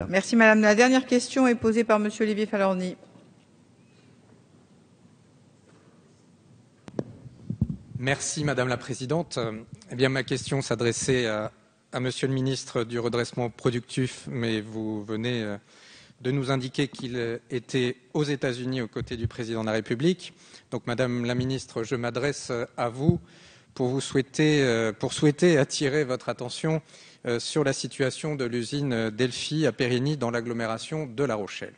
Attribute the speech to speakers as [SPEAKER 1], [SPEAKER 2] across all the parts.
[SPEAKER 1] Merci madame. La dernière question est posée par monsieur Olivier Falorni.
[SPEAKER 2] Merci madame la présidente. Eh bien, ma question s'adressait à monsieur le ministre du redressement productif, mais vous venez de nous indiquer qu'il était aux États-Unis aux côtés du président de la République. Donc madame la ministre, je m'adresse à vous pour souhaiter attirer votre attention sur la situation de l'usine Delphi à Périgny dans l'agglomération de La Rochelle.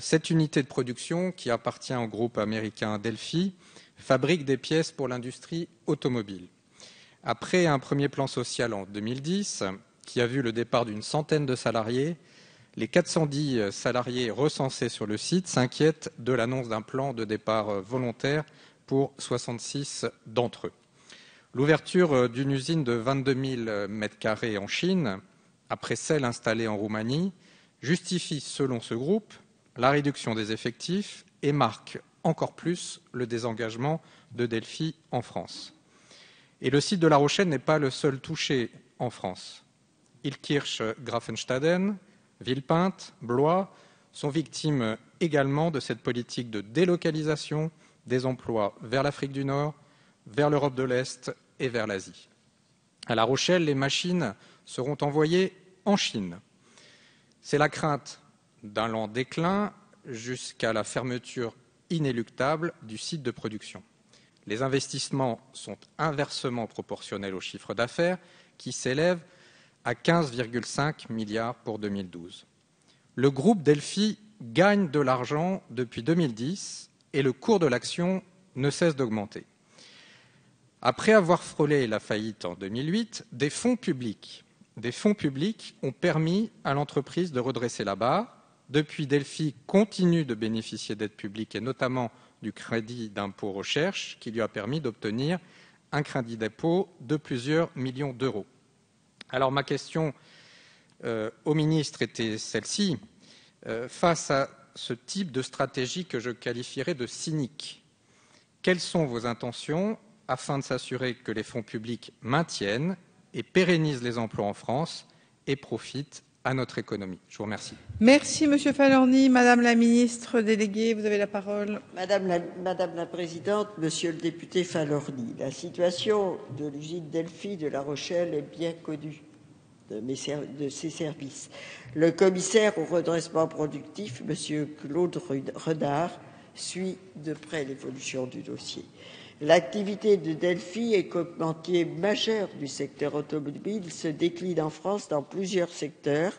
[SPEAKER 2] Cette unité de production, qui appartient au groupe américain Delphi, fabrique des pièces pour l'industrie automobile. Après un premier plan social en 2010, qui a vu le départ d'une centaine de salariés, les 410 salariés recensés sur le site s'inquiètent de l'annonce d'un plan de départ volontaire pour 66 d'entre eux. L'ouverture d'une usine de 22 000 m² en Chine, après celle installée en Roumanie, justifie, selon ce groupe, la réduction des effectifs et marque encore plus le désengagement de Delphi en France. Et le site de La Rochelle n'est pas le seul touché en France. Illkirch, Grafenstaden, Villepinte, Blois sont victimes également de cette politique de délocalisation des emplois vers l'Afrique du Nord, vers l'Europe de l'Est et vers l'Asie. À La Rochelle, les machines seront envoyées en Chine. C'est la crainte d'un lent déclin jusqu'à la fermeture inéluctable du site de production. Les investissements sont inversement proportionnels au chiffre d'affaires qui s'élève à 15,5 milliards pour 2012. Le groupe Delphi gagne de l'argent depuis 2010 et le cours de l'action ne cesse d'augmenter. Après avoir frôlé la faillite en 2008, des fonds publics ont permis à l'entreprise de redresser la barre. Depuis, Delphi continue de bénéficier d'aides publiques et notamment du crédit d'impôt recherche qui lui a permis d'obtenir un crédit d'impôt de plusieurs millions d'euros. Alors ma question au ministre était celle-ci. Face à ce type de stratégie que je qualifierais de cynique, quelles sont vos intentions afin de s'assurer que les fonds publics maintiennent et pérennisent les emplois en France et profitent à notre économie? Je vous remercie.
[SPEAKER 1] Merci monsieur Falorni. Madame la ministre déléguée, vous avez la parole.
[SPEAKER 3] Madame la présidente, monsieur le député Falorni, la situation de l'usine Delphi de La Rochelle est bien connue de ses services. Le commissaire au redressement productif, monsieur Claude Renard, suit de près l'évolution du dossier. L'activité de Delphi, équipementier majeur du secteur automobile, se décline en France dans plusieurs secteurs,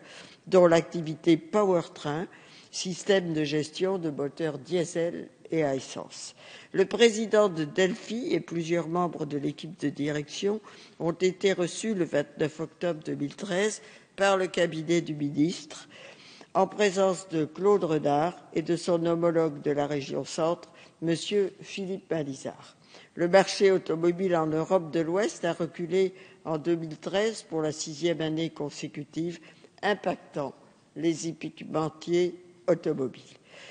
[SPEAKER 3] dont l'activité powertrain, système de gestion de moteurs diesel et à essence. Le président de Delphi et plusieurs membres de l'équipe de direction ont été reçus le 29 octobre 2013 par le cabinet du ministre, en présence de Claude Renard et de son homologue de la région Centre, M. Philippe Balizard. Le marché automobile en Europe de l'Ouest a reculé en 2013 pour la 6e année consécutive, impactant les équipementiers automobiles.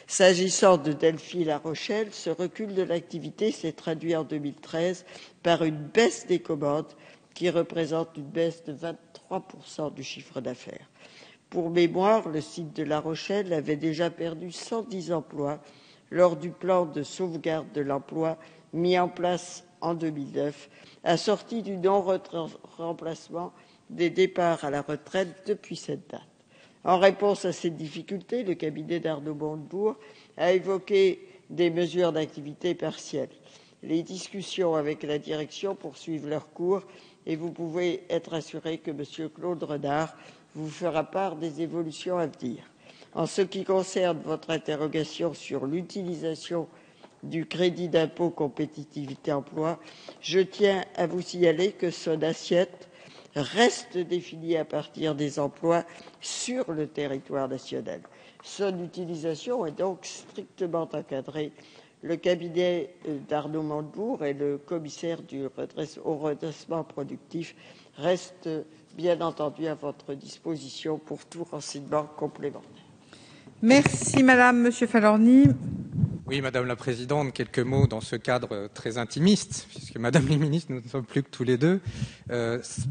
[SPEAKER 3] S'agissant de Delphi La Rochelle, ce recul de l'activité s'est traduit en 2013 par une baisse des commandes qui représente une baisse de 23% du chiffre d'affaires. Pour mémoire, le site de La Rochelle avait déjà perdu 110 emplois lors du plan de sauvegarde de l'emploi mis en place en 2009, assorti du non-remplacement des départs à la retraite depuis cette date. En réponse à cette difficulté, le cabinet d'Arnaud Montebourg a évoqué des mesures d'activité partielle. Les discussions avec la direction poursuivent leur cours et vous pouvez être assuré que M. Claude Renard vous fera part des évolutions à venir. En ce qui concerne votre interrogation sur l'utilisation du crédit d'impôt compétitivité emploi, je tiens à vous signaler que son assiette reste définie à partir des emplois sur le territoire national. Son utilisation est donc strictement encadrée. Le cabinet d'Arnaud Montebourg et le commissaire au redressement productif restent bien entendu à votre disposition pour tout renseignement complémentaire.
[SPEAKER 1] Merci madame. Monsieur Falorni.
[SPEAKER 2] Oui, madame la présidente, quelques mots dans ce cadre très intimiste, puisque madame la ministre, nous ne sommes plus que tous les deux.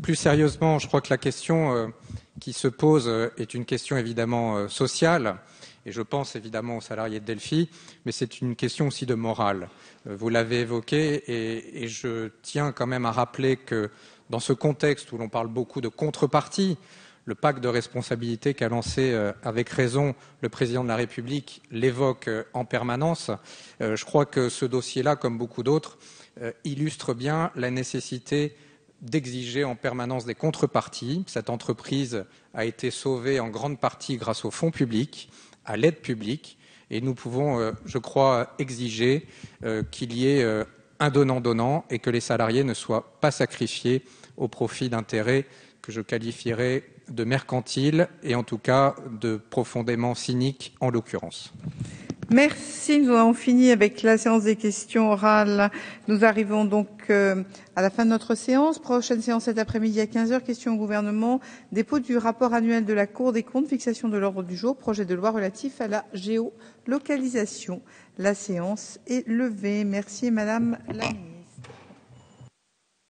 [SPEAKER 2] Plus sérieusement, je crois que la question qui se pose est une question évidemment sociale, et je pense évidemment aux salariés de Delphi, mais c'est une question aussi de morale. Vous l'avez évoqué, et je tiens quand même à rappeler que dans ce contexte où l'on parle beaucoup de contrepartie, le pacte de responsabilité qu'a lancé avec raison le président de la République l'évoque en permanence. Je crois que ce dossier-là, comme beaucoup d'autres, illustre bien la nécessité d'exiger en permanence des contreparties. Cette entreprise a été sauvée en grande partie grâce aux fonds publics, à l'aide publique, et nous pouvons, je crois, exiger qu'il y ait un donnant-donnant et que les salariés ne soient pas sacrifiés au profit d'intérêts que je qualifierais de mercantiles et en tout cas de profondément cyniques en l'occurrence.
[SPEAKER 1] Merci, nous avons fini avec la séance des questions orales. Nous arrivons donc à la fin de notre séance. Prochaine séance cet après-midi à 15h, questions au gouvernement, dépôt du rapport annuel de la Cour des comptes, fixation de l'ordre du jour, projet de loi relatif à la géolocalisation. La séance est levée. Merci Madame la Ministre.